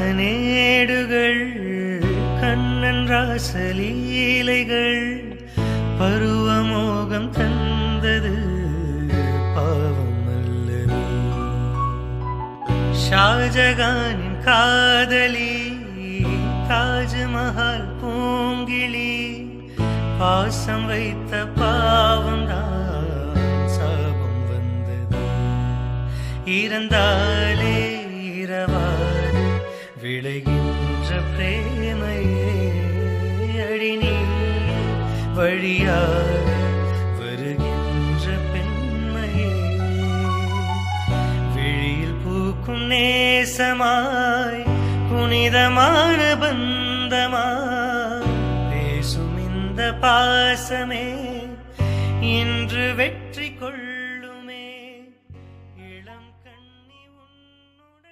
காளிதாசனேடுகள் கண்ணன் ராசலீலைகள் பருவமோகம் தந்தது பாவம் அல்லது. ஷாஜகானின் காதலி தாஜ்மஹால் பூங்கிளி பாசம் வைத்த பாவம்தான் சாபம் வந்தது. இறந்தாலே இரவாது விளைகின்ற பிரேமையே அடிநீ வழியாக வருகின்ற பெண்மையே விழியில் பூக்கும் நேசமாய் புனிதமான பந்தமாய் பேசும் இந்த பாசமே இன்று வெட்ட